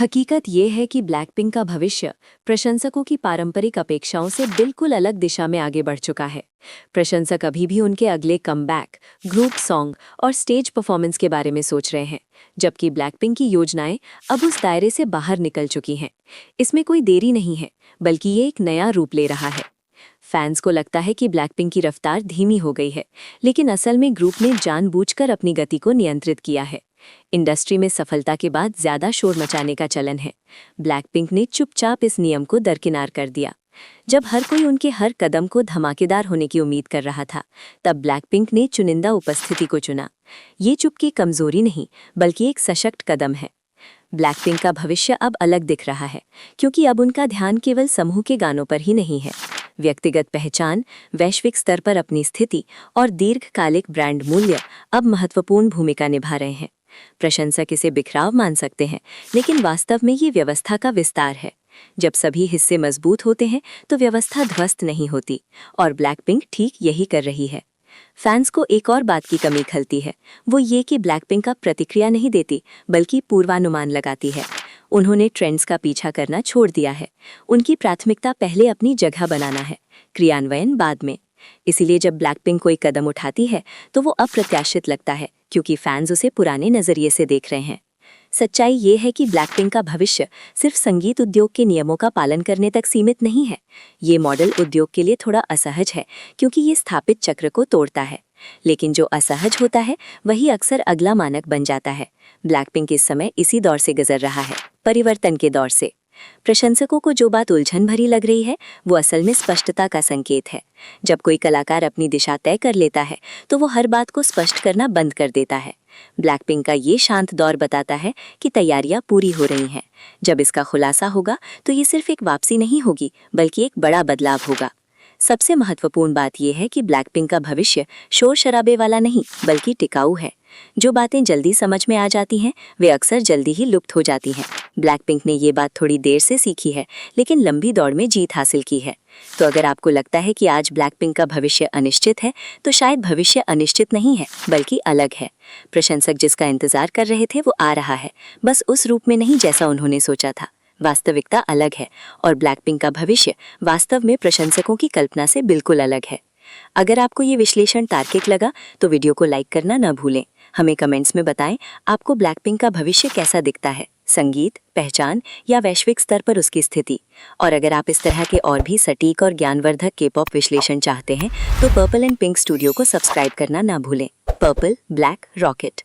हकीकत ये है कि ब्लैकपिंक का भविष्य प्रशंसकों की पारंपरिक अपेक्षाओं से बिल्कुल अलग दिशा में आगे बढ़ चुका है। प्रशंसक अभी भी उनके अगले कमबैक, ग्रुप सॉन्ग और स्टेज परफॉर्मेंस के बारे में सोच रहे हैं, जबकि ब्लैकपिंक की योजनाएं अब उस दायरे से बाहर निकल चुकी हैं। इसमें कोई देरी नहीं है, बल्कि ये एक नया रूप ले रहा है। फैंस को लगता है कि ब्लैकपिंक की रफ्तार धीमी हो गई है, लेकिन असल में ग्रुप ने जानबूझकर अपनी गति को नियंत्रित किया है। इंडस्ट्री में सफलता के बाद ज्यादा शोर मचाने का चलन है। ब्लैकपिंक ने चुपचाप इस नियम को दरकिनार कर दिया। जब हर कोई उनके हर कदम को धमाकेदार होने की उम्मीद कर रहा था, तब ब्लैकपिंक ने चुनिंदा उपस्थिति को चुना। ये चुप की कमजोरी नहीं, बल्कि एक सशक्त कदम है। ब्लैकपिंक का भविष्य अब अलग दिख रहा है, क्योंकि अब उनका ध्यान केवल समूह के गानों पर ही नहीं है। व्यक्तिगत पहचान, वैश्विक स्तर पर अपनी स्थिति और दीर्घकालिक ब्रांड मूल्य अब महत्वपूर्ण भूमिका निभा रहे हैं। प्रशंसक इसे बिखराव मान सकते हैं, लेकिन वास्तव में ये व्यवस्था का विस्तार है। जब सभी हिस्से मजबूत होते हैं तो व्यवस्था ध्वस्त नहीं होती, और ब्लैकपिंक ठीक यही कर रही है। फैंस को एक और बात की कमी खलती है, वो ये कि ब्लैकपिंक का प्रतिक्रिया नहीं देती, बल्कि पूर्वानुमान लगाती है। उन्होंने ट्रेंड्स का पीछा करना छोड़ दिया है। उनकी प्राथमिकता पहले अपनी जगह बनाना है, क्रियान्वयन बाद में। इसीलिए जब ब्लैकपिंक कोई कदम उठाती है तो वो अप्रत्याशित लगता है, क्योंकि फैंस उसे पुराने नजरिए से देख रहे हैं। सच्चाई ये है कि ब्लैकपिंक का भविष्य सिर्फ संगीत उद्योग के नियमों का पालन करने तक सीमित नहीं है। ये मॉडल उद्योग के लिए थोड़ा असहज है, क्योंकि ये स्थापित चक्र को तोड़ता है। लेकिन जो असहज होता है वही अक्सर अगला मानक बन जाता है। ब्लैकपिंक इस समय इसी दौर से गुजर रहा है, परिवर्तन के दौर से। प्रशंसकों को जो बात उलझन भरी लग रही है, वो असल में स्पष्टता का संकेत है। जब कोई कलाकार अपनी दिशा तय कर लेता है तो वो हर बात को स्पष्ट करना बंद कर देता है। ब्लैकपिंक का ये शांत दौर बताता है कि तैयारियां पूरी हो रही हैं। जब इसका खुलासा होगा तो ये सिर्फ एक वापसी नहीं होगी, बल्कि एक बड़ा बदलाव होगा। सबसे महत्वपूर्ण बात यह है कि ब्लैकपिंक का भविष्य शोर शराबे वाला नहीं, बल्कि टिकाऊ है। जो बातें जल्दी समझ में आ जाती हैं, वे अक्सर जल्दी ही लुप्त हो जाती हैं। ब्लैकपिंक ने ये बात थोड़ी देर से सीखी है, लेकिन लंबी दौड़ में जीत हासिल की है। तो अगर आपको लगता है कि आज ब्लैकपिंक का भविष्य अनिश्चित है, तो शायद भविष्य अनिश्चित नहीं है, बल्कि अलग है। प्रशंसक जिसका इंतजार कर रहे थे वो आ रहा है, बस उस रूप में नहीं जैसा उन्होंने सोचा था। वास्तविकता अलग है, और ब्लैकपिंक का भविष्य वास्तव में प्रशंसकों की कल्पना से बिल्कुल अलग है। अगर आपको ये विश्लेषण तार्किक लगा तो वीडियो को लाइक करना न भूलें। हमें कमेंट्स में बताएं आपको ब्लैकपिंक का भविष्य कैसा दिखता है, संगीत, पहचान या वैश्विक स्तर पर उसकी स्थिति। और अगर आप इस तरह के और भी सटीक और ज्ञानवर्धक के-पॉप विश्लेषण चाहते हैं तो पर्पल एंड पिंक स्टूडियो को सब्सक्राइब करना ना भूलें। Purple, black, rocket.